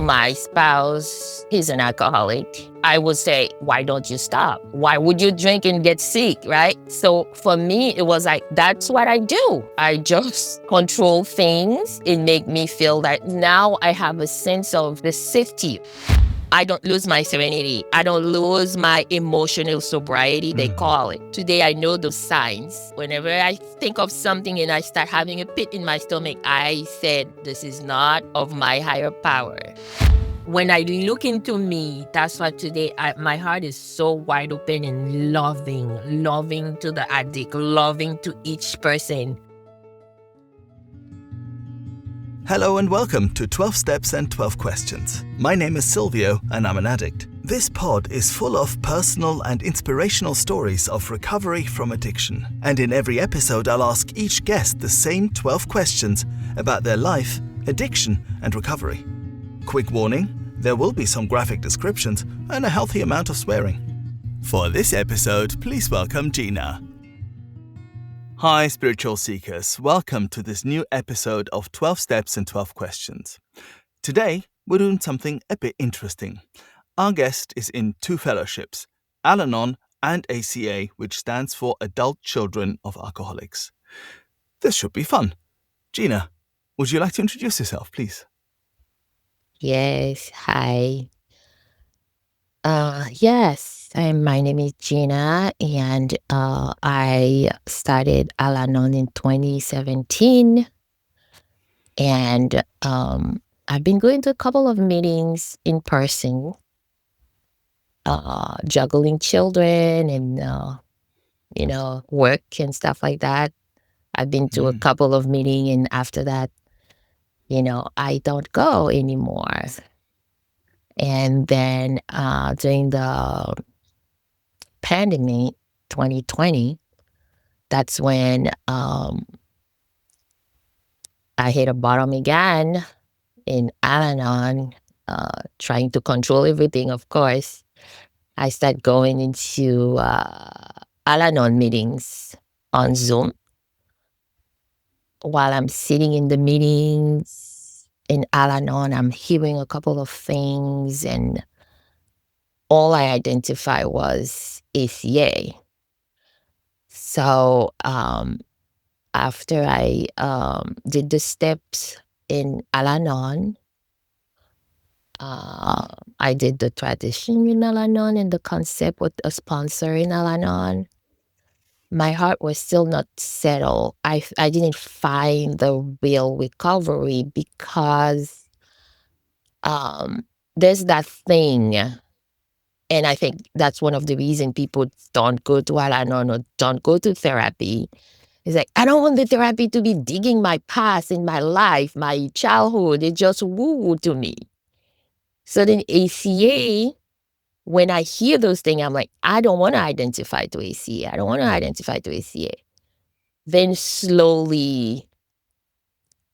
My spouse, he's an alcoholic. I would say, why don't you stop? Why would you drink and get sick, right? So for me, it was like, that's what I do. I just control things. It made me feel that now I have a sense of the safety. I don't lose my serenity. I don't lose my emotional sobriety, they call it. Today, I know those signs. Whenever I think of something and I start having a pit in my stomach, I said, this is not of my higher power. When I look into me, that's why today my heart is so wide open and loving to the addict, loving to each person. Hello and welcome to 12 Steps and 12 Questions. My name is Silvio and I'm an addict. This pod is full of personal and inspirational stories of recovery from addiction. And in every episode, I'll ask each guest the same 12 questions about their life, addiction, and recovery. Quick warning, there will be some graphic descriptions and a healthy amount of swearing. For this episode, please welcome Gina. Hi, spiritual seekers. Welcome to this new episode of 12 Steps and 12 Questions. Today, we're doing something a bit interesting. Our guest is in two fellowships, Anon and ACA, which stands for Adult Children of Alcoholics. This should be fun. Gina, would you like to introduce yourself, please? Yes, hi. My name is Gina, and I started Al-Anon in 2017, and I've been going to a couple of meetings in person, juggling children and work and stuff like that. I've been to a couple of meetings, and after that, I don't go anymore. And then during the pandemic, 2020, that's when I hit a bottom again in Al-Anon, trying to control everything, of course. I started going into Al-Anon meetings on Zoom. While I'm sitting in the meetings in Al-Anon, I'm hearing a couple of things, and all I identify was ACA. So after I did the steps in Al-Anon, I did the tradition in Al-Anon and the concept with a sponsor in Al-Anon. My heart was still not settled. I didn't find the real recovery because there's that thing. And I think that's one of the reasons people don't go to Al-Anon or don't go to therapy. It's like, I don't want the therapy to be digging my past in my life, my childhood. It's just woo-woo to me. So then ACA, when I hear those things, I'm like, I don't want to identify to ACA. I don't want to identify to ACA. Then slowly,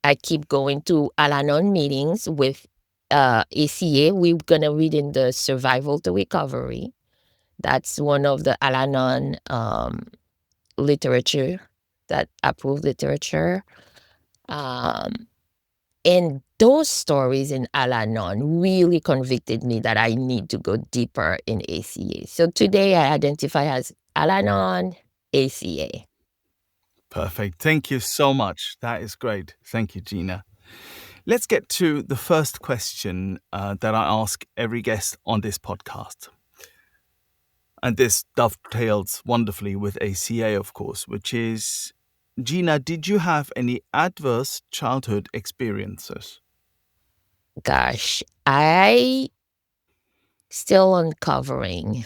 I keep going to Al-Anon meetings with ACA. We're going to read in the Survival to Recovery. That's one of the Al-Anon literature, that approved literature. And those stories in Al-Anon really convicted me that I need to go deeper in ACA. So today I identify as Al-Anon, ACA. Perfect. Thank you so much. That is great. Thank you, Gina. Let's get to the first question that I ask every guest on this podcast. And this dovetails wonderfully with ACA, of course, which is, Gina, did you have any adverse childhood experiences? Gosh, I still uncovering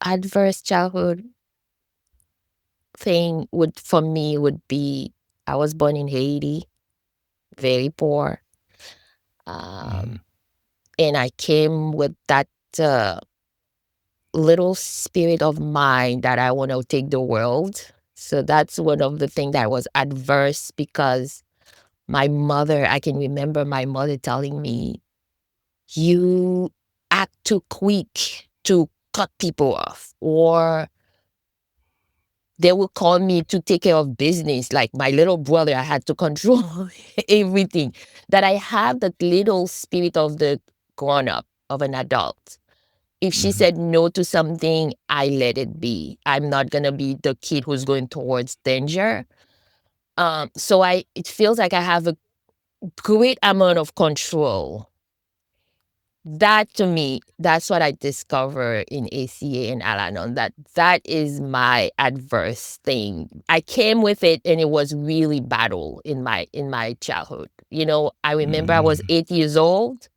adverse childhood thing for me would be, I was born in Haiti, very poor. And I came with that little spirit of mine that I want to take the world. So that's one of the things that was adverse, because I can remember my mother telling me, you act too quick to cut people off, or they will call me to take care of business. Like my little brother, I had to control everything. That I have that little spirit of the grown up, of an adult. If she Mhm. said no to something, I let it be. I'm not gonna be the kid who's going towards danger. So it feels like I have a great amount of control. That to me, that's what I discover in ACA and Al-Anon. That is my adverse thing. I came with it, and it was really battle in my childhood. I remember I was Mm. 8 years old,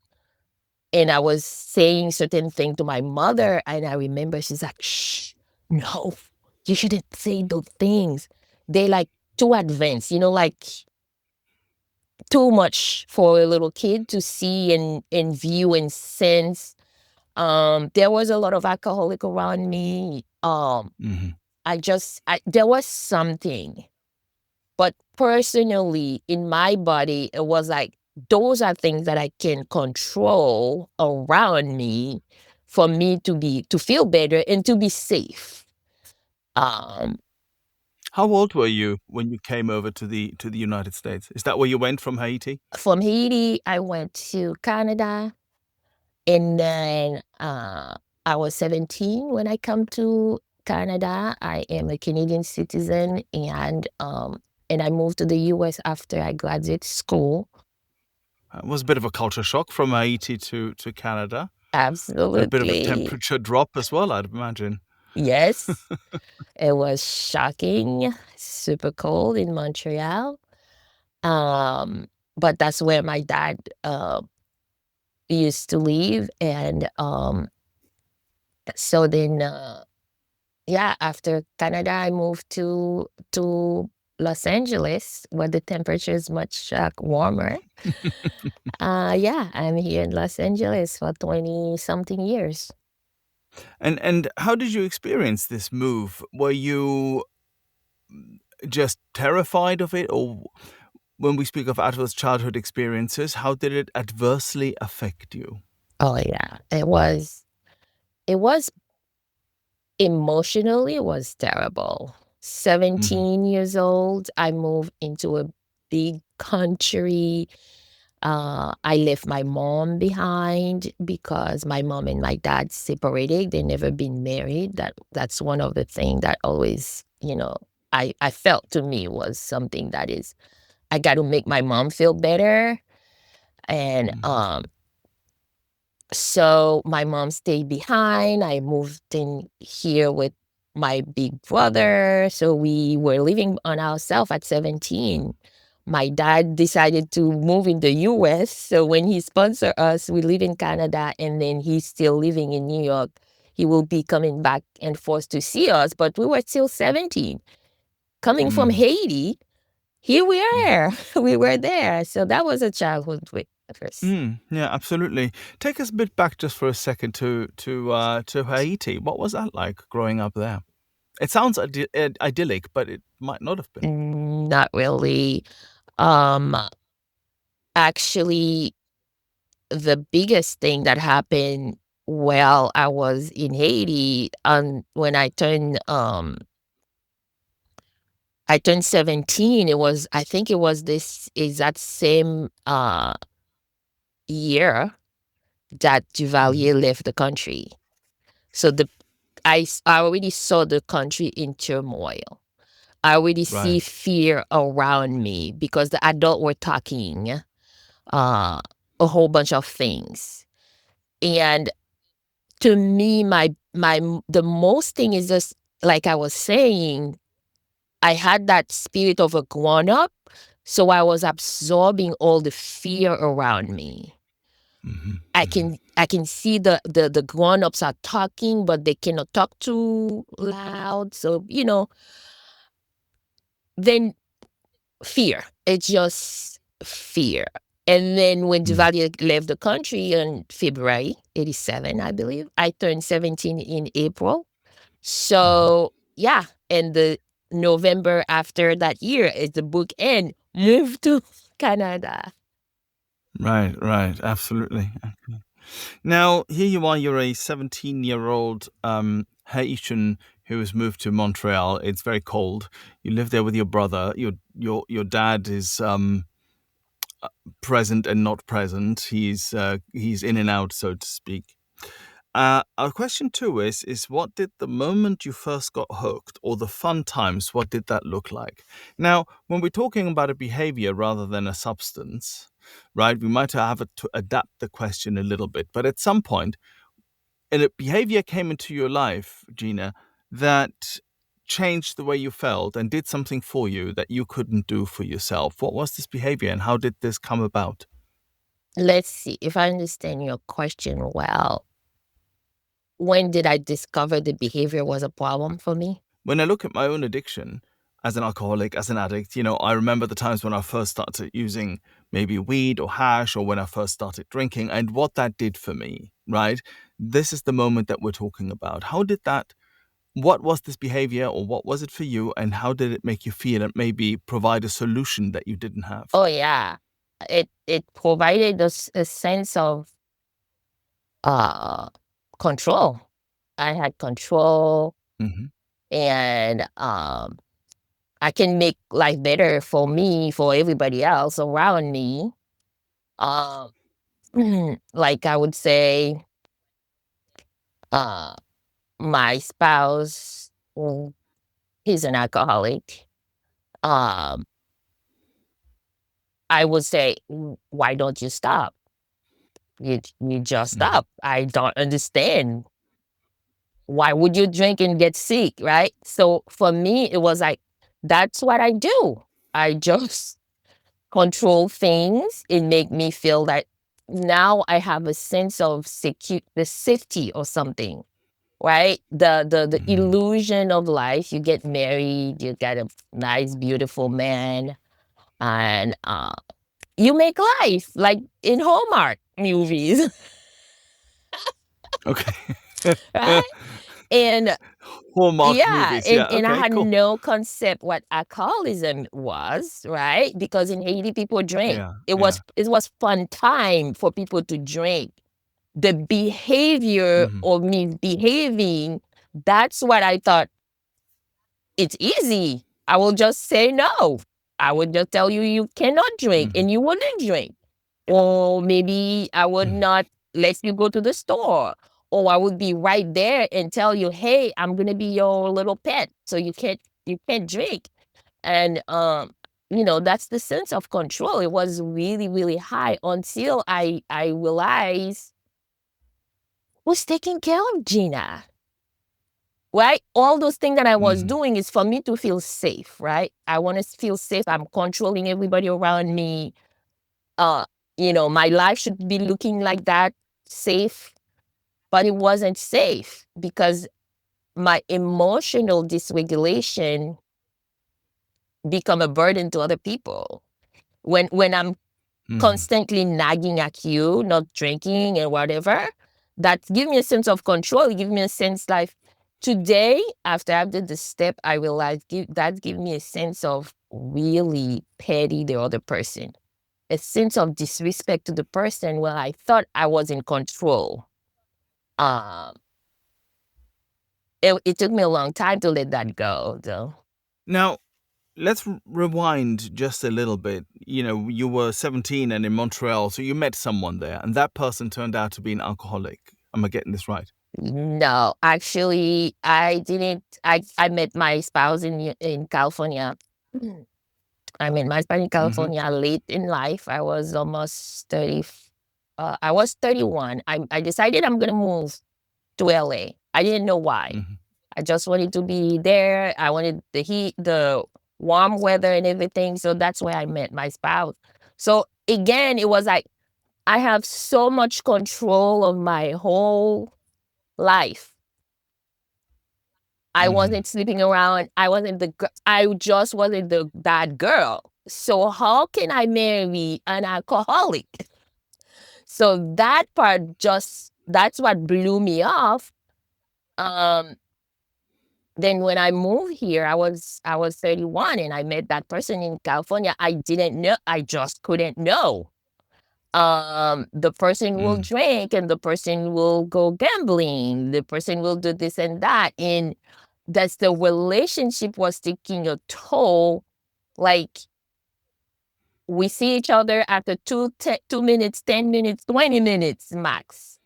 and I was saying certain thing to my mother, and I remember she's like, "Shh, no, you shouldn't say those things. They like too advanced. Like too much for a little kid to see and view and sense." There was a lot of alcoholic around me. Mhm. There was something, but personally in my body, it was like those are things that I can control around me for me to feel better and to be safe. Um, How old were you when you came over to the United States? Is that where you went from Haiti? from Haiti, I went to Canada. And then I was 17 when I come to Canada. I am a Canadian citizen, and I moved to the US after I graduated school. It was a bit of a culture shock from Haiti to Canada. A bit of a Absolutely. temperature drop as well, I'd imagine. Yes. It was shocking, super cold in Montreal. Um, but that's where my dad used to live. And so then yeah, after Canada, I moved to Los Angeles, where the temperature is much warmer. Yeah, I'm here in Los Angeles for 20 something years. And how did you experience this move? Were you just terrified of it, or when we speak of adverse childhood experiences, how did it adversely affect you? Oh yeah, it was emotionally, it was terrible. Mhm. 17 years old, I moved into a big country. I left my mom behind because my mom and my dad separated. They never been married. That's one of the things that always, I felt to me was something that is I got to make my mom feel better. And Mhm. so my mom stayed behind. I moved in here with my big brother. So we were living on ourselves at 17. My dad decided to move in the US. So when he sponsored us, we live in Canada, and then he's still living in New York. He will be coming back and forth to see us, but we were still 17. Coming from Mm. Haiti, here we Mm. are. We were there. So that was a childhood with first. Yeah, absolutely. Take us a bit back just for a second to Haiti. What was that like growing up there? It sounds idyllic, but it might not have been. Not really. Um, Actually, the biggest thing that happened while I was in Haiti, when I turned 17, I think it was this exact same year that Mhm. Duvalier left the country. So I already saw the country in turmoil. I already see Right. fear around me because the adult were talking a whole bunch of things. And to me, the most thing is just like I was saying, I had that spirit of a grown up, so I was absorbing all the fear around me. Mhm. I Mhm. can I can see the grown ups are talking, but they cannot talk too loud. So then fear. It's just fear. And then when Mm. Duvalier left the country in February 87, I believe, I turned 17 in April. Mhm. So, yeah. And the November after that year is the book end, moved to Canada. Right, right, absolutely. Now, here you are, you're a 17-year-old Haitian who has moved to Montreal. It's very cold. You live there with your brother. Your dad is present and not present. He's in and out, so to speak. Our question two is what did the moment you first got hooked, or the fun times, what did that look like? Now, when we're talking about a behavior rather than a substance, right, we might have to adapt the question a little bit. But at some point, a behavior came into your life, Gina, that changed the way you felt and did something for you that you couldn't do for yourself. What was this behavior and how did this come about? Let's see if I understand your question well. When did I discover the behavior was a problem for me? When I look at my own addiction as an alcoholic, as an addict, I remember the times when I first started using maybe weed or hash, or when I first started drinking, and what that did for me, right? This is the moment that we're talking about. What was this behavior, or what was it for you, and how did it make you feel, and maybe provide a solution that you didn't have? Oh yeah. It provided us a sense of uh control. I had control, Mm-hmm. and I can make life better for me, for everybody else around me. Um like I would say, uh my spouse, he's an alcoholic. Um I would say, Why don't you stop? You just Mm-hmm. stop. I don't understand. Why would you drink and get sick, right? So for me, it was like, that's what I do. I just control things. It make me feel that now I have a sense of the safety or something, right? The Mm-hmm. illusion of life. You get married, you get a nice, beautiful man, and you make life like in Hallmark movies, Okay. right? And Hallmark yeah, movies. Yeah. and I Okay. had Cool. no concept what alcoholism was, right? Because in Haiti, people drink. Yeah. It Yeah. was fun time for people to drink. The behavior Mm-hmm. of me behaving, that's what I thought. It's easy. I will just say no. I would just tell you you cannot drink, Mm-hmm. and you wouldn't drink. Or maybe I would Mm-hmm. not let you go to the store. Or I would be right there and tell you, "Hey, I'm gonna be your little pet, so you can't drink." And that's the sense of control. It was really, really high until I realized who's taking care of Gina. Right? All those things that I was Mm-hmm. doing is for me to feel safe, right? I want to feel safe. I'm controlling everybody around me. Uh, my life should be looking like that, safe, but it wasn't safe because my emotional dysregulation become a burden to other people. When I'm Mm-hmm. constantly nagging at you, not drinking and whatever, that give me a sense of control. It give me a sense like today, after I did the step, I realized that give me a sense of really petty the other person, a sense of disrespect to the person where I thought I was in control. Um, it took me a long time to let that go, though. Now, let's rewind just a little bit. You were 17 and in Montreal, so you met someone there, and that person turned out to be an alcoholic. Am I getting this right? No, actually, I didn't. I met my spouse in California. Mhm. I met my spouse in Mm-hmm. California late in life. I was almost 30. I was 31. I decided I'm gonna move to LA. I didn't know why. Mm-hmm. I just wanted to be there. I wanted the heat, the warm weather, and everything. So that's where I met my spouse. So again, it was like I have so much control of my whole life. I Mm-hmm. wasn't sleeping around. I wasn't I just wasn't the bad girl. So how can I marry an alcoholic? So that part that's what blew me off. Um, then when I moved here, I was 31 and I met that person in California. I didn't know. I just couldn't know. The person will Mm. drink and the person will go gambling. The person will do this and that. And that's the relationship was taking a toll. Like we see each other after 2 minutes, 10 minutes, 20 minutes max.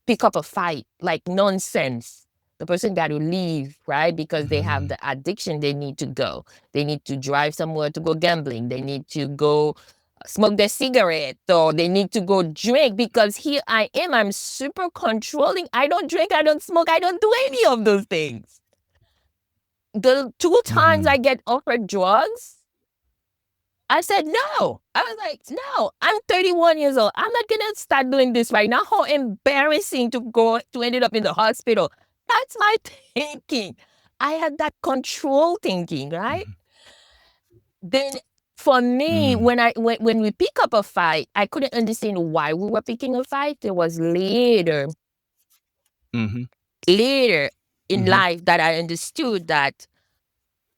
Pick up a fight, like nonsense. The person got to leave, right? Because they have Mm. the addiction, they need to go. They need to drive somewhere to go gambling. They need to go smoke their cigarette or they need to go drink because here I am. I'm super controlling. I don't drink, I don't smoke, I don't do any of those things. The two times Mhm. I get offered drugs, I said no. I was like, no, I'm 31 years old. I'm not gonna start doing this right now. How embarrassing to go to end up in the hospital. That's my thinking. I had that control thinking, right? Mhm. Then for me, Mm. when we pick up a fight, I couldn't understand why we were picking a fight. It was Mhm. later in Mhm. life that I understood that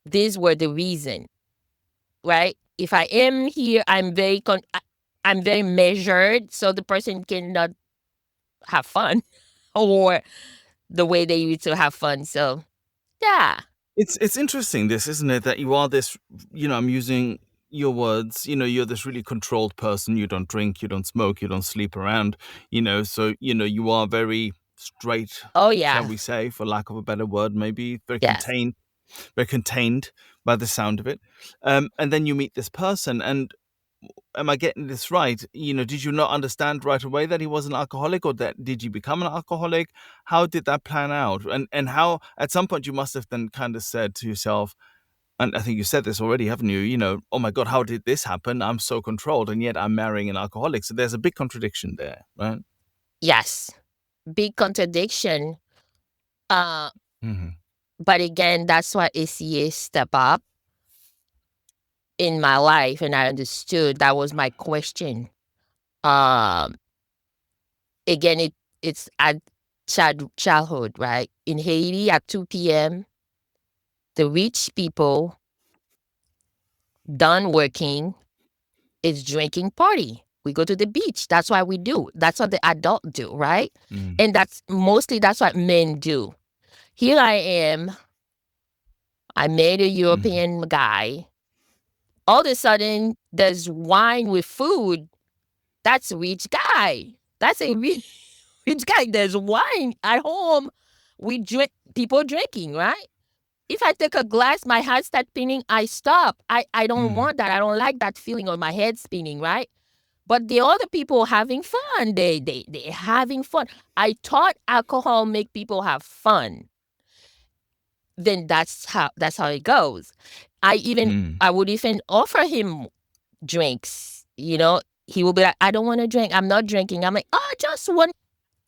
these were the reason, right? If I am here, I'm very measured, so the person cannot have fun or the way they used to have fun. So yeah, It's interesting this, isn't it, that you are this, I'm using your words, you're this really controlled person. You don't drink, you don't smoke, you don't sleep around, so, you are very straight, oh shall yeah, we say, for lack of a better word, maybe yes, very contained by the sound of it. And then you meet this person, and am I getting this right? Did you not understand right away that he was an alcoholic, or that did you become an alcoholic? How did that plan out? And how, at some point, you must have then kind of said to yourself, and I think you said this already, haven't you? Oh my God, how did this happen? I'm so controlled, and yet I'm marrying an alcoholic. So there's a big contradiction there, right? yes, big contradiction. Uh, Hmm. but again, that's why ACA step up in my life, and I understood that was my question. Um, again, it's at childhood, right? In Haiti at 2 p.m., the rich people done working is drinking party. We go to the beach. That's what we do. That's what the adult do, right? Mm. And that's what men do. Here I am. I met a Hmm. European guy. All of a sudden, there's wine with food. That's a rich guy. That's a rich guy. There's wine at home. We drink. People drinking, right? If I take a glass, my heart starts spinning. I stop. I don't Mm. want that. I don't like that feeling of my head spinning, right? But the other people having fun. They having fun. I thought alcohol make people have fun. Then that's how it goes. Mm. I would even offer him drinks. He will be like, I don't want to drink. I'm not drinking. I'm like, oh, just one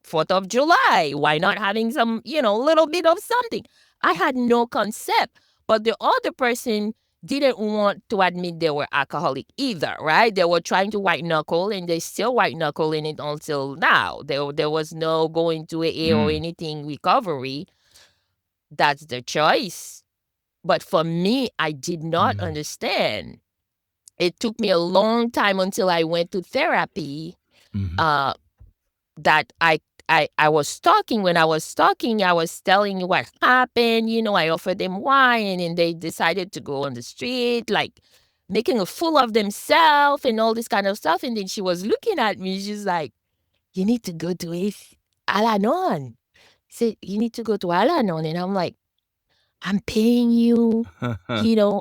4th of July. Why not having some, little bit of something? I had no concept. But the other person didn't want to admit they were alcoholic either, right? They were trying to white knuckle and they still white knuckle in it until now. There was no going to AA or Mm. anything recovery. That's their choice. But for me, I did not Mm. understand. It took me a long time until I went to therapy. Mhm. Uh, that I was talking. When I was talking, I was telling you what happened. I offered them wine and they decided to go on the street, like making a fool of themselves and all this kind of stuff. And then she was looking at me. She's like, you need to go to Al-Anon. Said, you need to go to Al-Anon. And I'm like, I'm paying you.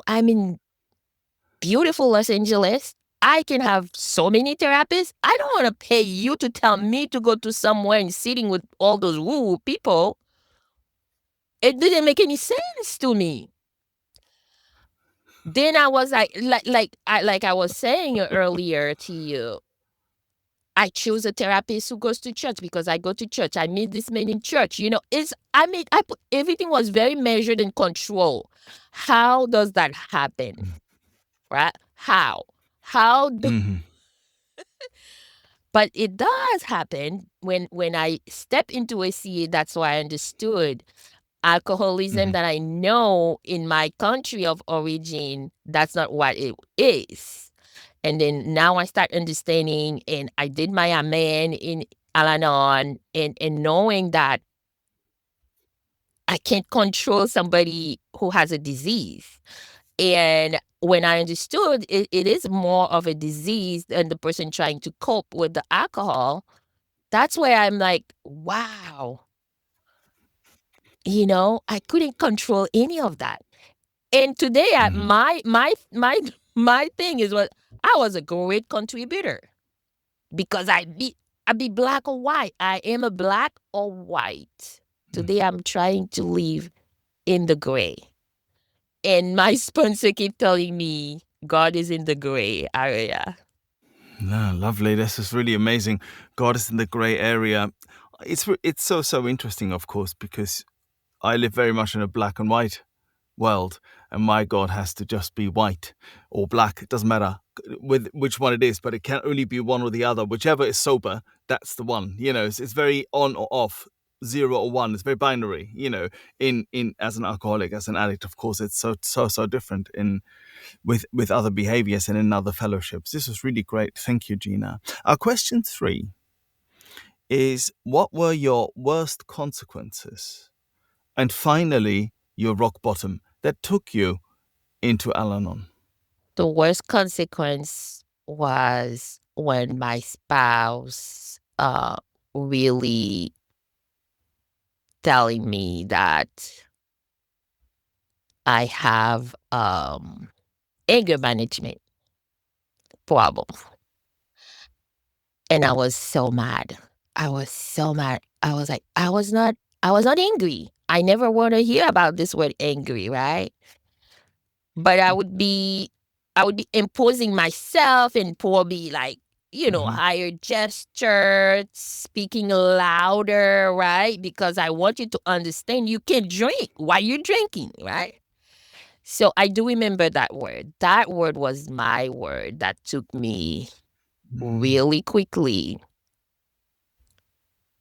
I'm in beautiful Los Angeles. I can have so many therapists. I don't want to pay you to tell me to go to somewhere and sitting with all those woo people. It didn't make any sense to me. Then I was like I was saying earlier to you, I choose a therapist who goes to church because I go to church. I meet this man in church. I put everything was very measured and controlled. How does that happen? Right? How? How do Mhm. But it does happen when I step into a CA. That's why I understood alcoholism Mhm. that I know in my country of origin. That's not what it is. And then now I start understanding, and I did my Amen in Al-Anon, and knowing that I can't control somebody who has a disease. And when I understood it is more of a disease than the person trying to cope with the alcohol, that's where I'm like, wow, I couldn't control any of that. And today, Mm. my thing is what I was a great contributor because I be black or white. I am a black or white. Mm. Today, I'm trying to live in the gray. And my sponsor keep telling me God is in the gray area. No, lovely. This is really amazing. God is in the grey area. It's so interesting, of course, because I live very much in a black and white world, and my God has to just be white or black. It doesn't matter with which one it is, but it can only be one or the other. Whichever is sober, that's the one. It's very on or off, 0 or 1. It's very binary. In as an alcoholic, as an addict, of course, it's so different in with other behaviors and in other fellowships. This was really great. Thank you, Gina. Our question 3 is, what were your worst consequences? And finally, your rock bottom that took you into Al-Anon. The worst consequence was when my spouse really telling me that I have anger management problem. And I was so mad. I was so mad. I was like, I was not angry. I never want to hear about this word angry, right? But I would be imposing myself and probably like, Mhm. higher gesture, speaking louder, right? Because I want you to understand you can drink while you're drinking, right? So I do remember that word. That word was my word that took me Mm. really quickly.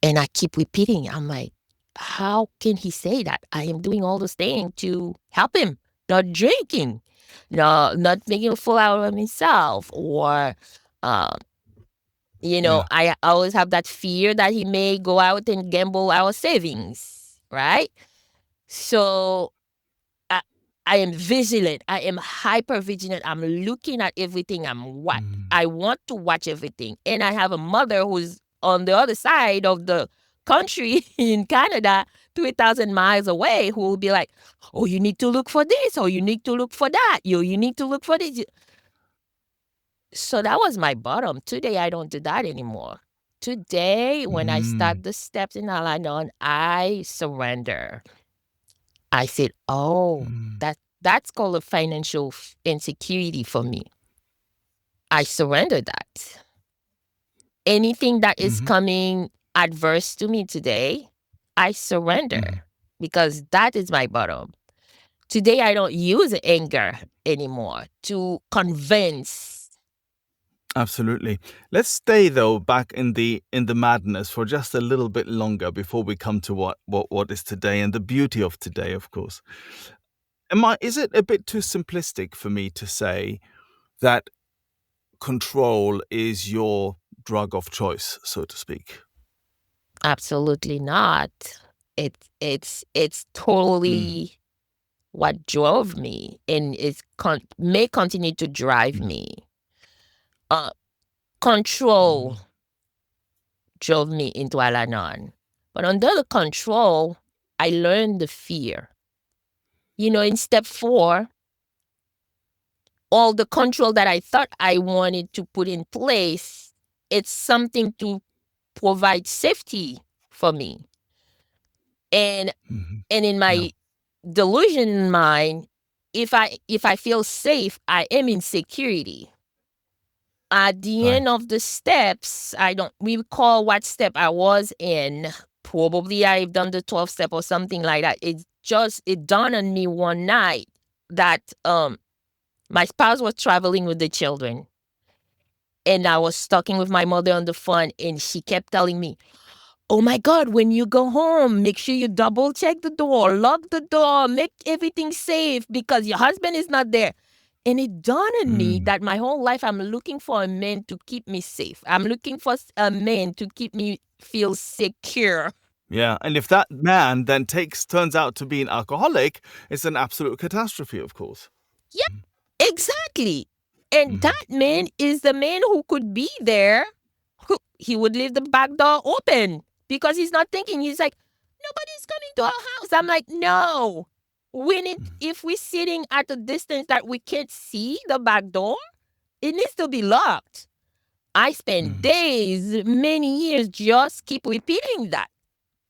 And I keep repeating. I'm like, how can he say that? I am doing all those things to help him, not drinking, no, not making a fool out of himself, or, uh, Yeah. I always have that fear that he may go out and gamble our savings, right? So I, I am vigilant. I am hyper vigilant. I'm looking at everything. Mm. I want to watch everything. And I have a mother who's on the other side of the country in Canada, 3,000 miles away, who will be like, oh, you need to look for this, or you need to look for that. You need to look for this. So that was my bottom. Today, I don't do that anymore. Today, when I Mm. start the steps in Al-Anon, I surrender. I said, "Oh, Mm. that's called a financial insecurity for me." I surrender that. Anything that is Mhm. coming adverse to me today, I surrender Mhm. because that is my bottom. Today, I don't use anger anymore to convince. Absolutely. Let's stay though back in the madness for just a little bit longer before we come to what is today and the beauty of today, of course. Is it a bit too simplistic for me to say that control is your drug of choice, so to speak? Absolutely not. It's Mm. totally what drove me, and may continue to drive Mm. me. Uh, Control Mm. drove me into Al-Anon. But under the control, I learned the fear. In step 4, all the control that I thought I wanted to put in place, it's something to provide safety for me. And Mhm. and in Yeah. my delusion mind, if I feel safe, I am in security. At the Right. end of the steps, I don't recall what step I was in. Probably I've done the 12th step or something like that. It dawned on me one night that my spouse was traveling with the children. And I was talking with my mother on the phone, and she kept telling me, oh my God, when you go home, make sure you double check the door, lock the door, make everything safe because your husband is not there. And it dawned on me that my whole life I'm looking for a man to keep me safe. I'm looking for a man to keep me feel secure. Yeah, and if that man then turns out to be an alcoholic, it's an absolute catastrophe, of course. Yeah, exactly. And that man is the man who could be there. He would leave the back door open because he's not thinking. He's like, nobody's coming to our house. I'm like, no. If we're sitting at a distance that we can't see the back door, it needs to be locked. I spent days, many years, just keep repeating that.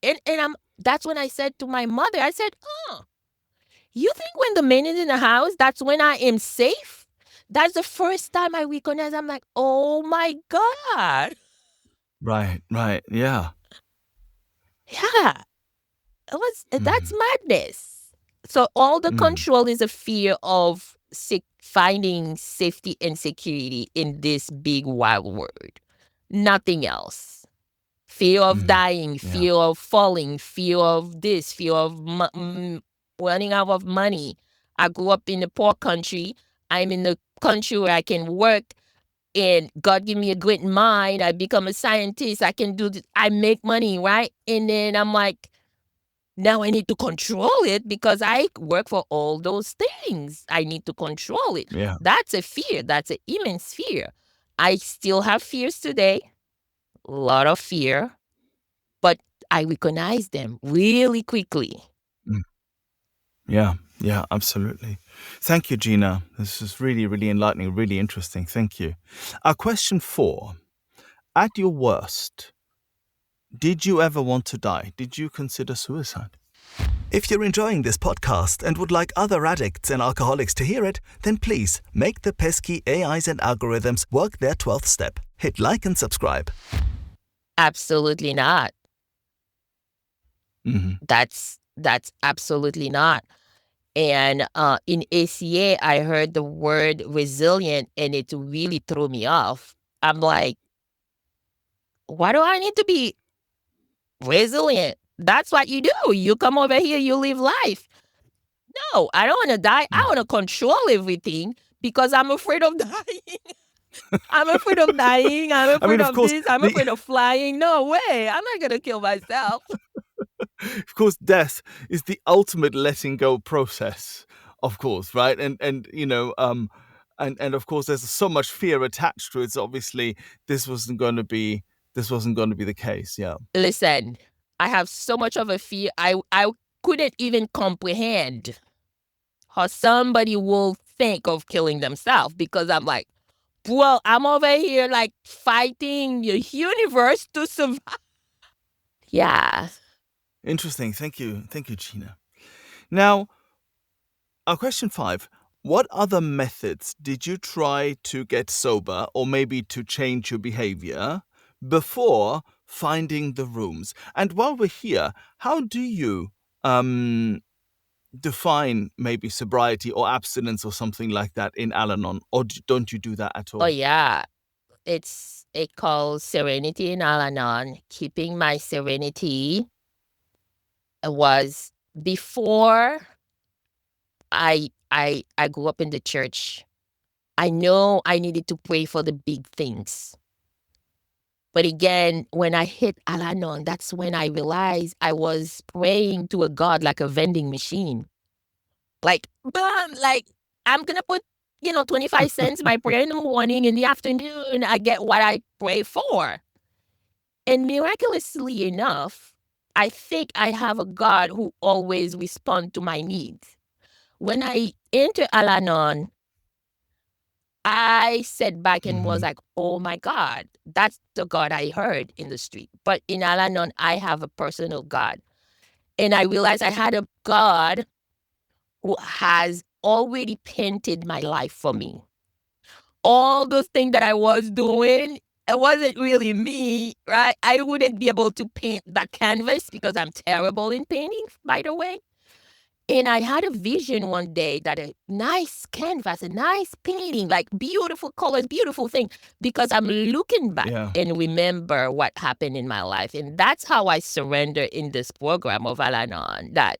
And that's when I said to my mother, I said, you think when the man is in the house, that's when I am safe? That's the first time I recognize. I'm like, oh my God. Right, yeah. Yeah. That's madness. So all the control is a fear of finding safety and security in this big wild world. Nothing else. Fear of dying, fear of falling, fear of this, fear of running out of money. I grew up in a poor country. I'm in a country where I can work and God give me a great mind. I become a scientist. I can do this. I make money, right? And then I'm like, now I need to control it because I work for all those things. I need to control it. Yeah. That's a fear. That's an immense fear. I still have fears today. A lot of fear. But I recognize them really quickly. Yeah, absolutely. Thank you, Gina. This is really, really enlightening, really interesting. Thank you. Question 4. At your worst, did you ever want to die? Did you consider suicide? If you're enjoying this podcast and would like other addicts and alcoholics to hear it, then please make the pesky AIs and algorithms work their 12th step. Hit like and subscribe. Absolutely not. That's absolutely not. And in ACA, I heard the word resilient and it really threw me off. I'm like, why do I need to be resilient? That's what you do. You come over here, you live life. No, I don't want to die. I want to control everything because I'm afraid of dying. I'm afraid of dying. I'm afraid of course, this. I'm afraid of flying. No way. I'm not going to kill myself. Of course, death is the ultimate letting go process, of course, right? And you know, and of course, there's so much fear attached to it. So obviously, this wasn't going to be the case. Yeah. Listen, I have so much of a fear. I couldn't even comprehend how somebody will think of killing themselves because I'm like, well, I'm over here like fighting the universe to survive. Yeah. Interesting. Thank you, Gina. Now, question 5. What other methods did you try to get sober or maybe to change your behavior before finding the rooms? And while we're here, how do you define maybe sobriety or abstinence or something like that in Al-Anon, or don't you do that at all? Oh, yeah. It calls serenity in Al-Anon. Keeping my serenity was before I grew up in the church. I know I needed to pray for the big things. But again, when I hit Al-Anon, that's when I realized I was praying to a God like a vending machine. Like, bam, like I'm going to put, 25 cents, my prayer in the morning, in the afternoon, I get what I pray for. And miraculously enough, I think I have a God who always responds to my needs. When I enter Al-Anon, I sat back and was like, oh my God, that's the God I heard in the street. But in Al-Anon, I have a personal God. And I realized I had a God who has already painted my life for me. All those things that I was doing, it wasn't really me, right? I wouldn't be able to paint that canvas because I'm terrible in painting, by the way. And I had a vision one day that a nice canvas, a nice painting, like beautiful colors, beautiful thing, because I'm looking back and remember what happened in my life. And that's how I surrender in this program of Al-Anon, that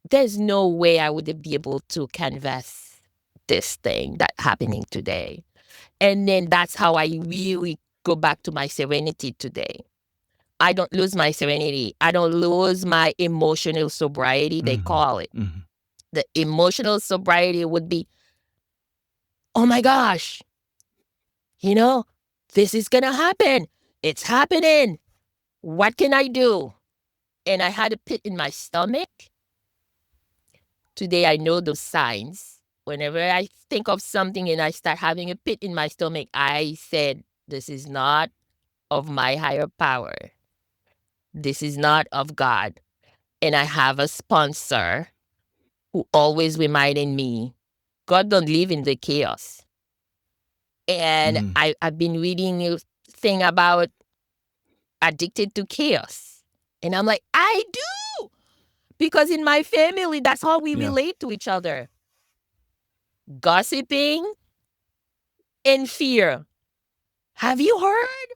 there's no way I would be able to canvas this thing that's happening today. And then that's how I really go back to my serenity today. I don't lose my serenity. I don't lose my emotional sobriety, they call it. The emotional sobriety would be, oh my gosh, this is going to happen. It's happening. What can I do? And I had a pit in my stomach. Today, I know those signs. Whenever I think of something and I start having a pit in my stomach, I said, this is not of my higher power. This is not of God. And I have a sponsor who always reminding me, God don't live in the chaos. And I've been reading a thing about addicted to chaos. And I'm like, I do. Because in my family, that's how we relate to each other. Gossiping and fear. Have you heard?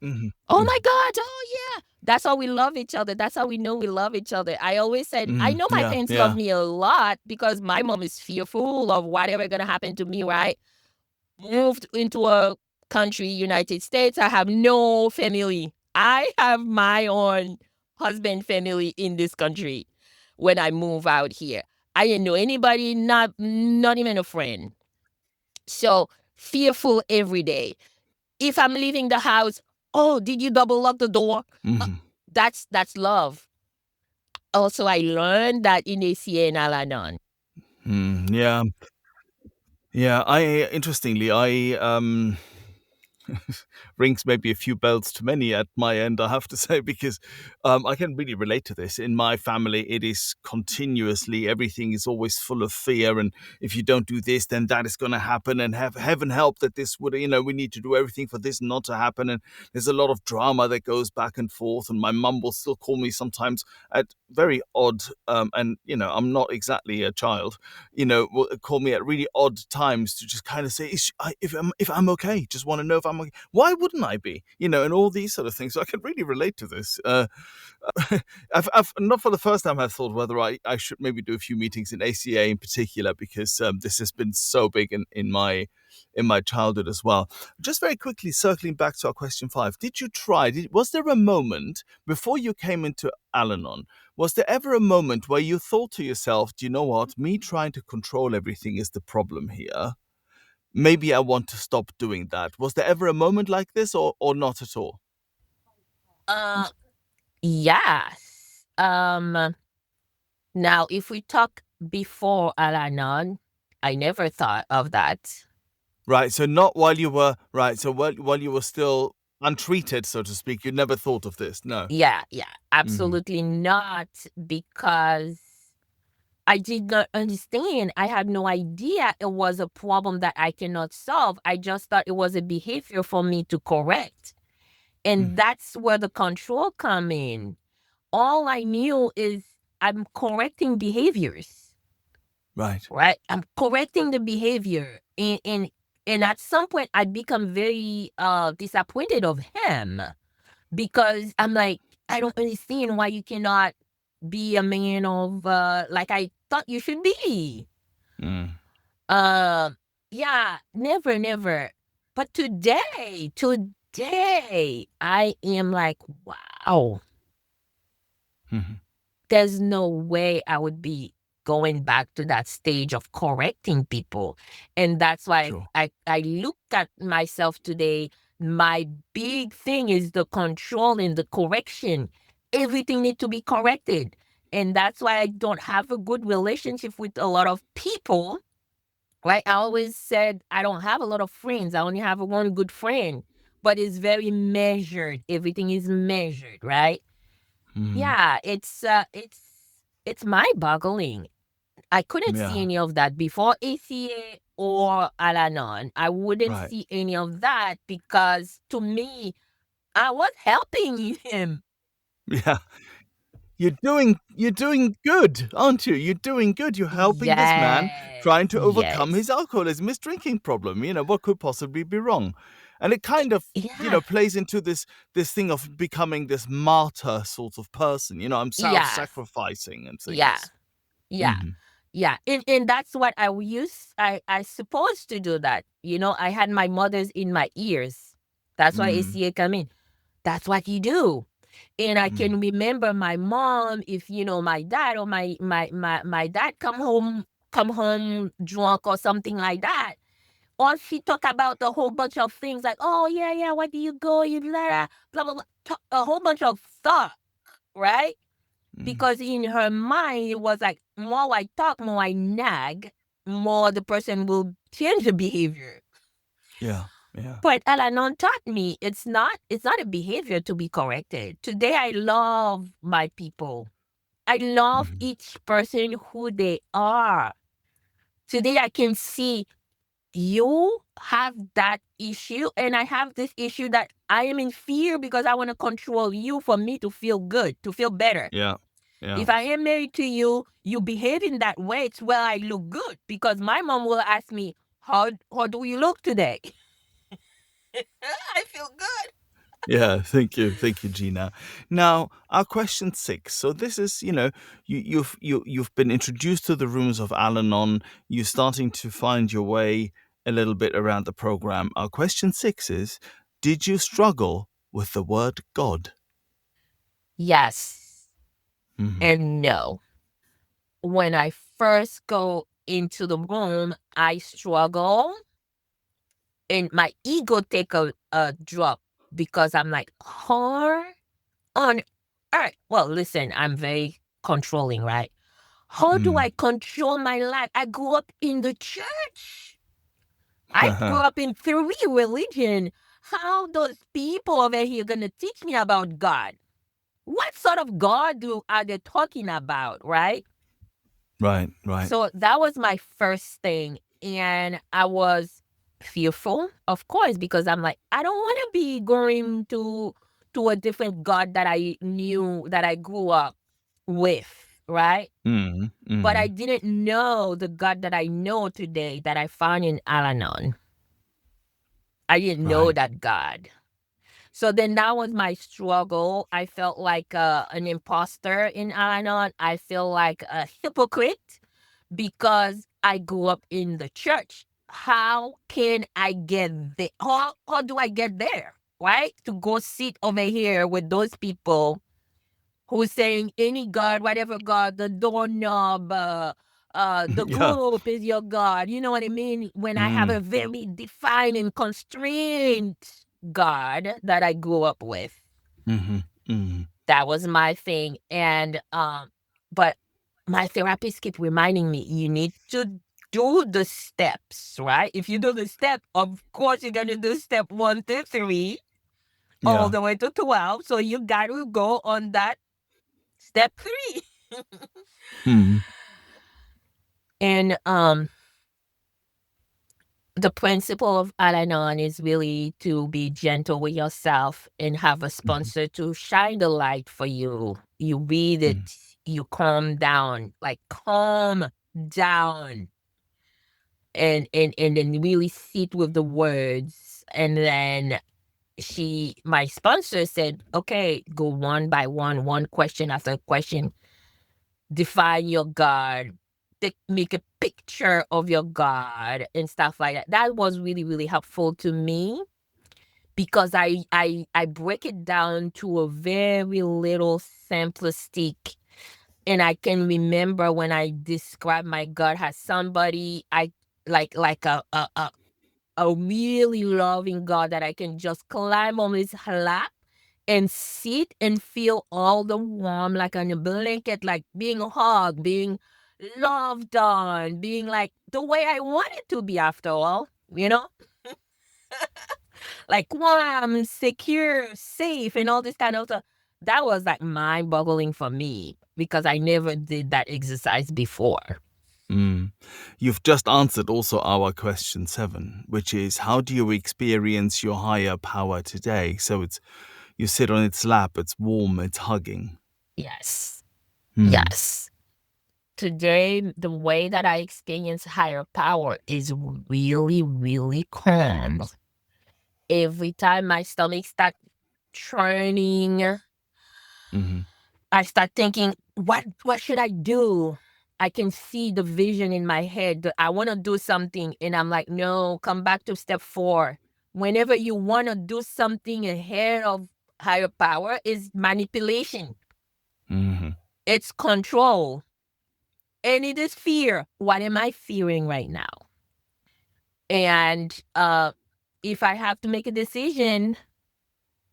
Oh my God. Oh, yeah. That's how we love each other. That's how we know we love each other. I always said, I know my parents love me a lot because my mom is fearful of whatever going to happen to me, right? Moved into a country, United States. I have no family. I have my own husband family in this country when I move out here. I didn't know anybody, not even a friend. So fearful every day. If I'm leaving the house, oh, did you double lock the door? That's love. Also, I learned that in ACA and Al-Anon. Interestingly, rings maybe a few bells to many at my end, I have to say, because I can really relate to this. In my family, it is continuously, everything is always full of fear. And if you don't do this, then that is going to happen. And heaven help that this would, we need to do everything for this not to happen. And there's a lot of drama that goes back and forth. And my mum will still call me sometimes at very odd, and, I'm not exactly a child, will call me at really odd times to just kind of say, if I'm okay, just want to know if I'm okay. Why wouldn't I be? And all these sort of things. So I can really relate to this. I've not for the first time I've thought whether I should maybe do a few meetings in ACA in particular, because this has been so big in my childhood as well. Just very quickly, circling back to our question 5, was there a moment before you came into Al-Anon, was there ever a moment where you thought to yourself, do you know what, me trying to control everything is the problem here? Maybe I want to stop doing that. Was there ever a moment like this, or not at all? Yes. Now, if we talk before Al-Anon, I never thought of that. Right. So not while you were So while you were still untreated, so to speak, you never thought of this. No. Yeah. Absolutely not, because I did not understand. I had no idea it was a problem that I cannot solve. I just thought it was a behavior for me to correct. And that's where the control come in. All I knew is I'm correcting behaviors. Right. I'm correcting the behavior. And at some point, I become very disappointed of him, because I'm like, I don't understand why you cannot be a man of like I thought you should be. Yeah, never. But today, I am like, wow. There's no way I would be going back to that stage of correcting people. And that's why Sure. I look at myself today. My big thing is the control and the correction. Everything needs to be corrected. And that's why I don't have a good relationship with a lot of people. Right? I always said I don't have a lot of friends. I only have one good friend. But it's very measured. Everything is measured, right? Yeah, it's mind-boggling. I couldn't see any of that before ACA or Al-Anon. I wouldn't see any of that, because to me, I was helping him. Yeah. You're doing good, aren't you? You're doing good. You're helping this man trying to overcome his alcoholism, his drinking problem. What could possibly be wrong? And it kind of, plays into this thing of becoming this martyr sort of person. I'm self-sacrificing and things. Yeah. Yeah, and that's what I supposed to do that. I had my mother's in my ears. That's why Mm. ACA come in. That's what you do. And I Mm. can remember my mom, if my dad or my dad come home drunk or something like that. Or she talk about a whole bunch of things like, oh yeah, yeah, where do you go? You blah blah blah blah, a whole bunch of stuff, right? Mm. Because in her mind it was like, more I talk, more I nag, more the person will change the behavior. Yeah. Yeah. But Alanon taught me it's not a behavior to be corrected. Today I love my people. I love Mm. each person who they are. Today I can see you have that issue and I have this issue that I am in fear because I want to control you for me to feel good, to feel better. Yeah. Yeah. If I am married to you, you behave in that way, it's where I look good. Because my mom will ask me, how do you look today? I feel good. Yeah, thank you, Gina. Now, our question 6. So this is, you've been introduced to the rooms of Al-Anon. You're starting to find your way a little bit around the program. Our question 6 is: did you struggle with the word God? Yes Mm-hmm. and no. When I first go into the room, I struggle and my ego take a drop because I'm like, how on earth? Well, listen, I'm very controlling, right? How do Mm. I control my life? I grew up in the church. I grew up in 3 religion. How those people over here gonna teach me about God? What sort of God are they talking about, right? Right, right. So that was my first thing. And I was fearful, of course, because I'm like, I don't want to be going to a different God that I knew, that I grew up with, right? Mm, But I mm, didn't know the God that I know today that I found in Al-Anon. I didn't know right. that God. So then that was my struggle. I felt like an imposter in Al-Anon. I feel like a hypocrite because I grew up in the church. How can I get there? How do I get there? Right? To go sit over here with those people who's saying any God, whatever God, the doorknob, the Yeah. group is your God. You know what I mean? When I have a Mm, very defined and constrained God that I grew up with. mm-hmm, mm. That was my thing. And but my therapist kept reminding me, you need to do the steps, right? If you do the step, of course you're gonna do step 1 to 3, all Yeah. the way to 12. So you gotta go on that step 3. Mm, And the principle of Al-Anon is really to be gentle with yourself and have a mhm, sponsor to shine the light for you. You read it, mm. you calm down, like calm down, and then really sit with the words. And then my sponsor said, okay, go one by one question after question, define your God, make a picture of your God and stuff like that. That was really, really helpful to me because I break it down to a very little simplistic. And I can remember when I describe my God as somebody I like a really loving God that I can just climb on his lap and sit and feel all the warm, like on a blanket, like being hugged, being loved on, being like the way I want it to be after all, you know? Like warm, secure, safe, and all this kind of stuff. That was like mind boggling for me because I never did that exercise before. Mm. You've just answered also our question 7, which is: how do you experience your higher power today? So you sit on its lap, it's warm, it's hugging. Yes. Mm. Yes. Today, the way that I experience higher power is really, really calm. Every time my stomach starts churning, Mm-hmm. I start thinking, what should I do? I can see the vision in my head that I want to do something, and I'm like, no, come back to step 4. Whenever you want to do something ahead of higher power, is manipulation. Mm-hmm. It's control. And it is fear. What am I fearing right now? And if I have to make a decision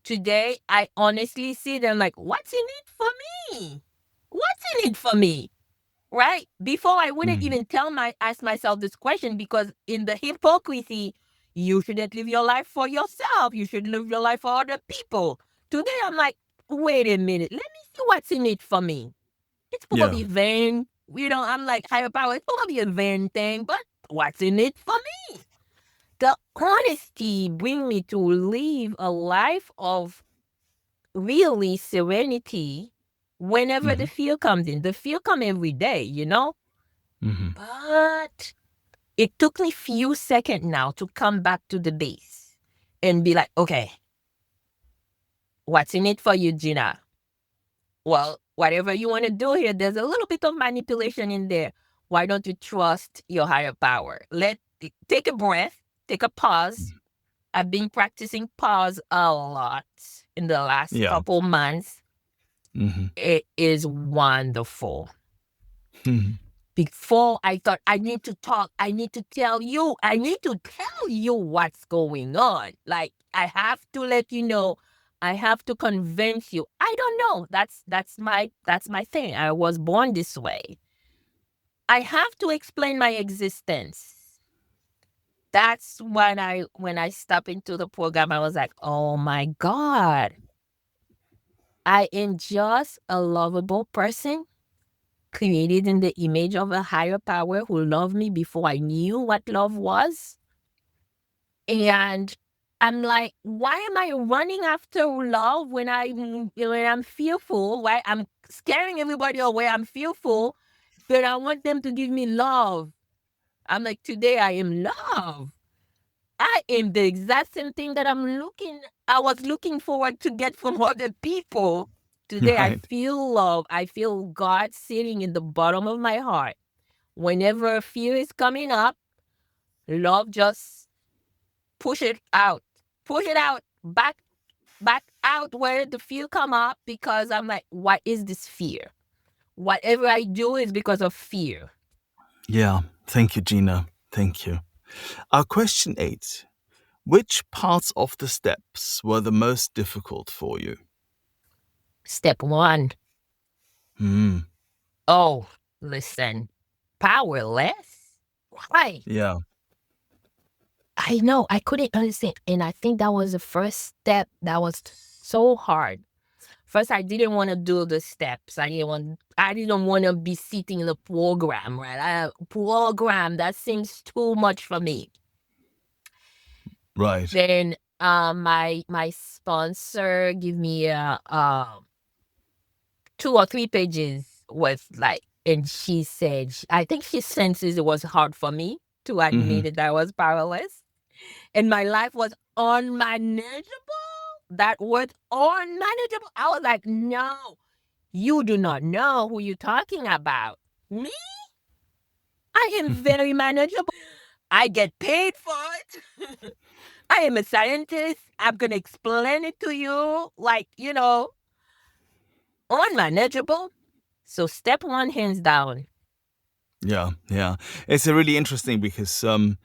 today, I honestly see them like, what's in it for me? What's in it for me? Right? Before I wouldn't Mm-hmm. even ask myself this question, because in the hypocrisy, you shouldn't live your life for yourself. You should live your life for other people. Today, I'm like, wait a minute. Let me see what's in it for me. It's Yeah. probably vain. I'm like, higher power. It's probably a vain thing, but what's in it for me? The honesty bring me to live a life of really serenity whenever the Mm-hmm. fear comes in. The fear come every day, Mm-hmm. But it took me few seconds now to come back to the base and be like, okay, what's in it for you, Gina? Well, whatever you want to do here, there's a little bit of manipulation in there. Why don't you trust your higher power? Take a breath, take a pause. I've been practicing pause a lot in the last Yeah. couple months. Mm-hmm. It is wonderful. Mm-hmm. Before, I thought, I need to talk, I need to tell you what's going on. Like, I have to let you know, I have to convince you. I don't know. That's my thing. I was born this way. I have to explain my existence. That's when I step into the program, I was like, oh my God, I am just a lovable person created in the image of a higher power who loved me before I knew what love was. And I'm like, why am I running after love when I'm fearful? Why I'm scaring everybody away? I'm fearful, but I want them to give me love. I'm like, today I am love. I am the exact same thing that I was looking forward to get from other people. Today I Right. feel love. I feel God sitting in the bottom of my heart. Whenever fear is coming up, love just push it out. Push it out. Back out where the fear come up, because I'm like, what is this fear? Whatever I do is because of fear. Yeah. Thank you, Gina. Thank you. Our question 8. Which parts of the steps were the most difficult for you? Step 1. Hmm. Oh, listen. Powerless? Why? Yeah. I know, I couldn't understand. And I think that was the first step that was so hard. First, I didn't want to do the steps. I didn't want to be sitting in the program, right? Program, that seems too much for me. Right. Then my sponsor give me 2 or 3 pages with, like, and she said, I think she senses it was hard for me to Mm-hmm. admit that I was powerless. And my life was unmanageable. That word, unmanageable. I was like, no, you do not know who you're talking about. Me? I am very manageable. I get paid for it. I am a scientist. I'm going to explain it to you. Like, unmanageable. So step 1, hands down. Yeah. Yeah. It's a really interesting because when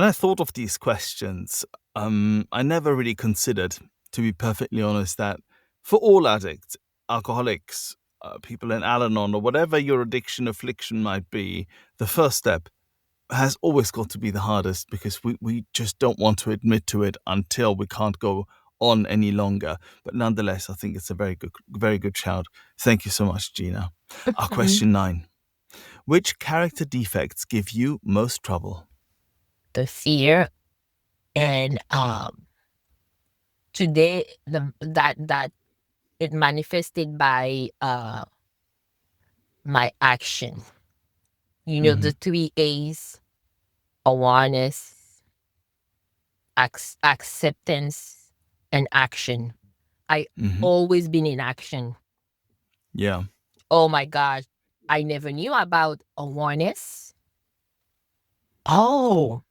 I thought of these questions, I never really considered, to be perfectly honest, that for all addicts, alcoholics, people in Al-Anon, or whatever your addiction affliction might be, the first step has always got to be the hardest because we just don't want to admit to it until we can't go on any longer. But nonetheless, I think it's a very good shout. Thank you so much, Gina. Our question 9. Which character defects give you most trouble? The fear, and today that it manifested by my action. Mm-hmm. The 3 A's: awareness, acceptance, and action. I Mm-hmm. always been in action. Yeah. Oh my gosh. I never knew about awareness. Oh,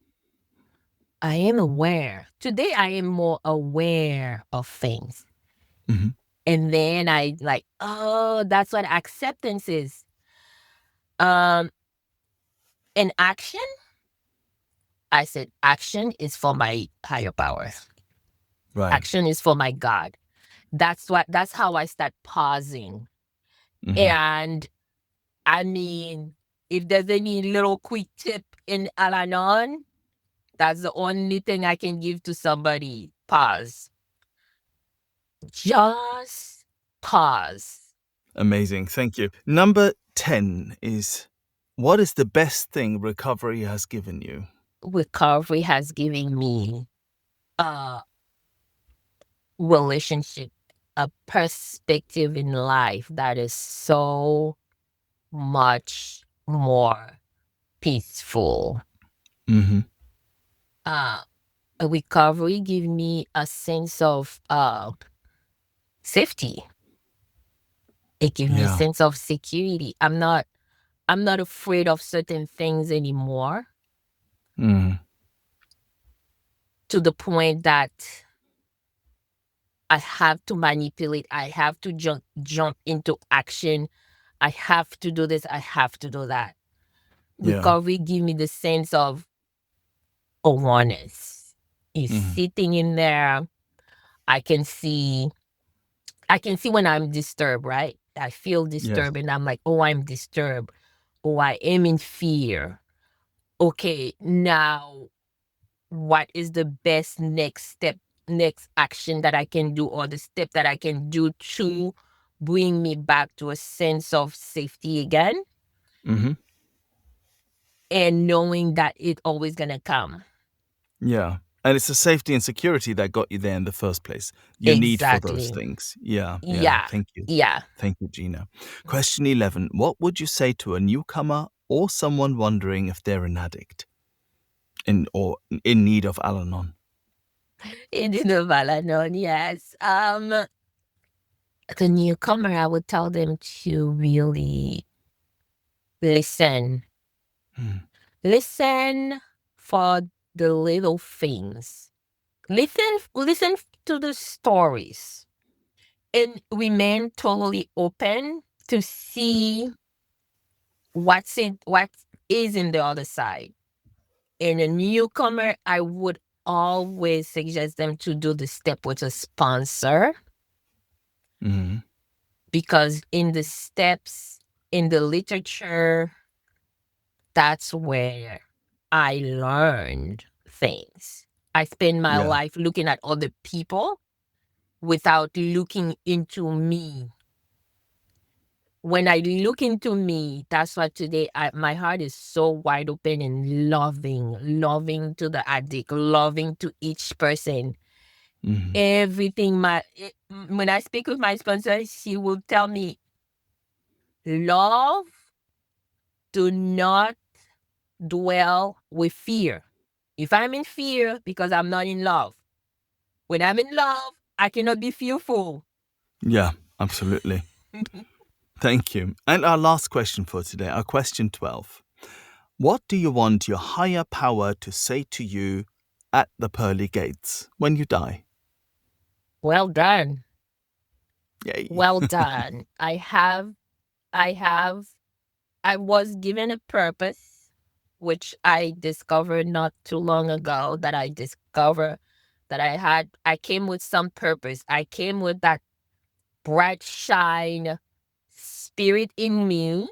I am aware. Today I am more aware of things. Mm-hmm. And then I like, oh, that's what acceptance is. Um, and action, I said, action is for my higher power. Right. Action is for my God. That's how I start pausing. Mm-hmm. And I mean, if there's any little quick tip in Al-Anon, that's the only thing I can give to somebody. Pause. Just pause. Amazing. Thank you. Number 10 is, what is the best thing recovery has given you? Recovery has given me a relationship, a perspective in life that is so much more peaceful. Mm-hmm. Uh, a recovery give me a sense of safety. It gives me a Yeah. sense of security. I'm not afraid of certain things anymore, Mm. to the point that I have to manipulate. I have to jump into action. I have to do this. I have to do that. Yeah. Recovery give me the sense of awareness. Is Mm. sitting in there. I can see when I'm disturbed, right? I feel Yes. disturbed and I'm like, oh, I'm disturbed. Oh, I am in fear. Okay, now what is the best next step, next action that I can do, or the step that I can do to bring me back to a sense of safety again, Mm-hmm. and knowing that it's always gonna come. Yeah. And it's the safety and security that got you there in the first place. Your need for those Exactly. things. Yeah. Yeah. Yeah. Thank you. Yeah. Thank you, Gina. Question 11. What would you say to a newcomer or someone wondering if they're an addict or in need of Al-Anon? In the Valanon, yes. The newcomer, I would tell them to really listen. Hmm. Listen for the little things. Listen to the stories, and remain totally open to see what is in the other side. And a newcomer, I would always suggest them to do the step with a sponsor, Mm-hmm. because in the steps, in the literature, that's where I learned things. I spend my Yeah. life looking at other people without looking into me. When I look into me, that's why today my heart is so wide open and loving to the addict, loving to each person. Mm-hmm. Everything when I speak with my sponsor, she will tell me, love, do not dwell with fear. If I'm in fear, because I'm not in love. When I'm in love, I cannot be fearful. Yeah, absolutely. Thank you. And our last question for today, our question 12. What do you want your higher power to say to you at the pearly gates when you die? Well done. Yay. Well done. I was given a purpose, which I discovered not too long ago, that I discovered that I came with some purpose. I came with that bright shine spirit in me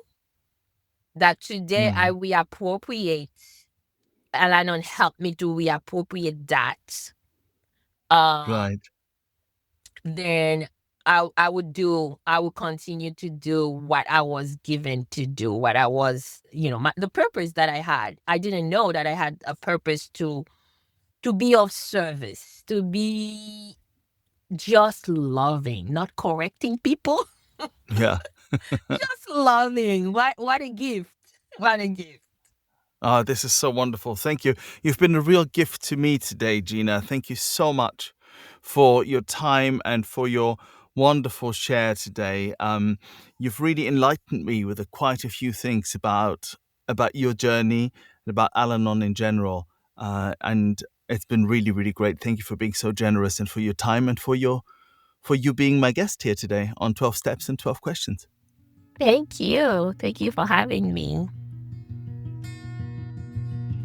that today I Mm, reappropriate. Alanon helped me to reappropriate that. Uh, right. then I would continue to do what I was given to do, what I was, the purpose that I had. I didn't know that I had a purpose to be of service, to be just loving, not correcting people, Yeah. just loving. What a gift. What a gift. Ah, this is so wonderful. Thank you. You've been a real gift to me today, Gina. Thank you so much for your time and for your wonderful share today. You've really enlightened me with quite a few things about your journey and about Al-Anon in general. And it's been really, really great. Thank you for being so generous and for your time and for you being my guest here today on 12 Steps and 12 Questions. Thank you. Thank you for having me.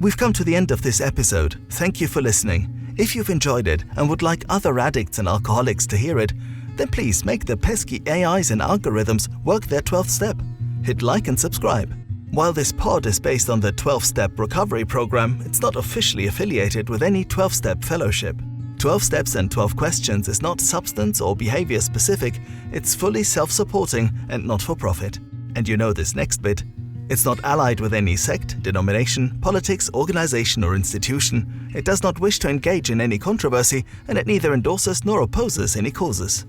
We've come to the end of this episode. Thank you for listening. If you've enjoyed it and would like other addicts and alcoholics to hear it, then please make the pesky AIs and algorithms work their 12th step. Hit like and subscribe. While this pod is based on the 12-step recovery program, it's not officially affiliated with any 12-step fellowship. 12 Steps and 12 Questions is not substance or behavior specific, it's fully self-supporting and not for profit. And you know this next bit. It's not allied with any sect, denomination, politics, organization or institution. It does not wish to engage in any controversy, and it neither endorses nor opposes any causes.